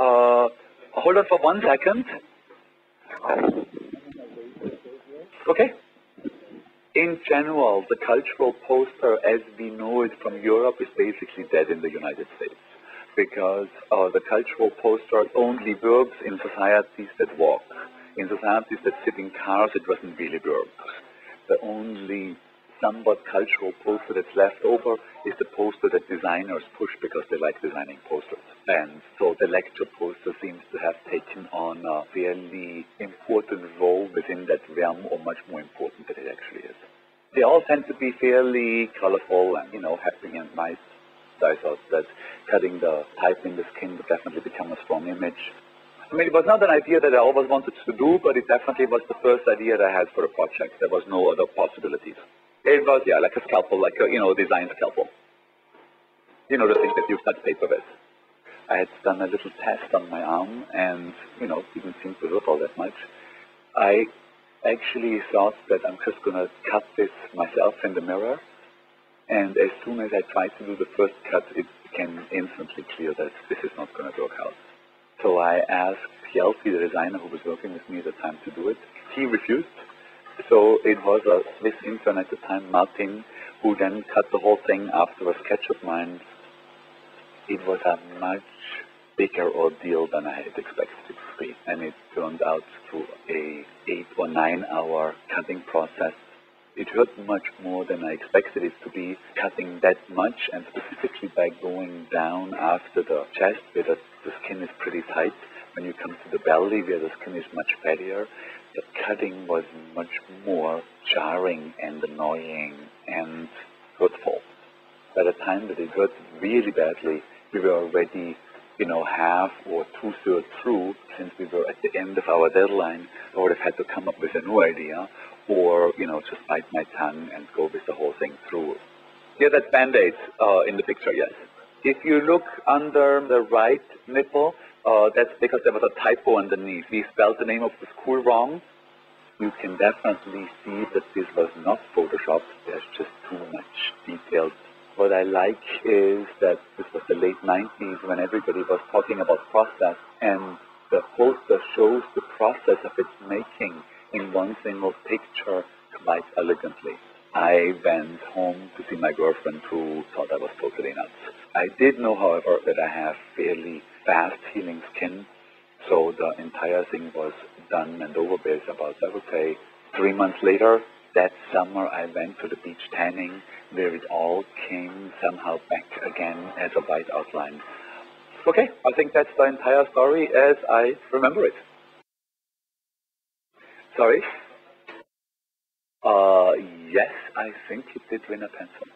Hold on for 1 second. Okay. In general, the cultural poster as we know it from Europe is basically dead in the United States, because the cultural poster only works in societies that walk. In societies that sit in cars, it doesn't really work. The only somewhat cultural poster that's left over is the poster that designers push because they like designing posters. And so the lecture poster seems to have taken on a fairly important role within that realm, or much more important than it actually is. They all tend to be fairly colorful and, happy and nice. So I thought that cutting the pipe in the skin would definitely become a strong image. I mean, it was not an idea that I always wanted to do, but it definitely was the first idea that I had for a project. There was no other possibilities. It was, like a scalpel, like a, design scalpel. The thing that you cut paper with. I had done a little test on my arm and, didn't seem to hurt all that much. I actually thought that I'm just going to cut this myself in the mirror. And as soon as I tried to do the first cut, it became instantly clear that this is not going to work out. So I asked Bierski, the designer who was working with me at the time, to do it. He refused. So it was a Swiss intern at the time, Martin, who then cut the whole thing after a sketch of mine. It was a much bigger ordeal than I had expected it to be. And it turned out to a 8 or 9 hour cutting process. It hurt much more than I expected it to be, cutting that much, and specifically by going down after the chest, where the skin is pretty tight. When you come to the belly, where the skin is much fattier, the cutting was much more jarring and annoying and hurtful. By the time that it hurt really badly, we were already, half or 2/3 through. Since we were at the end of our deadline, I would have had to come up with a new idea, or, just bite my tongue and go with the whole thing through. Yeah, that's Band-Aids in the picture, yes. If you look under the right nipple, that's because there was a typo underneath. We spelled the name of the school wrong. You can definitely see that this was not Photoshopped. There's just too much detail. What I like is that this was the late 90s when everybody was talking about process, and the poster shows the process of its making in one single picture quite elegantly. I went home to see my girlfriend, who thought I was totally nuts. I did know, however, that I have fairly fast healing skin, so the entire thing was done and over with about, I would say, 3 months later. That summer I went to the beach tanning, where it all came somehow back again as a white outline. Okay, I think that's the entire story as I remember it. Sorry? Yes, I think it did win a pencil.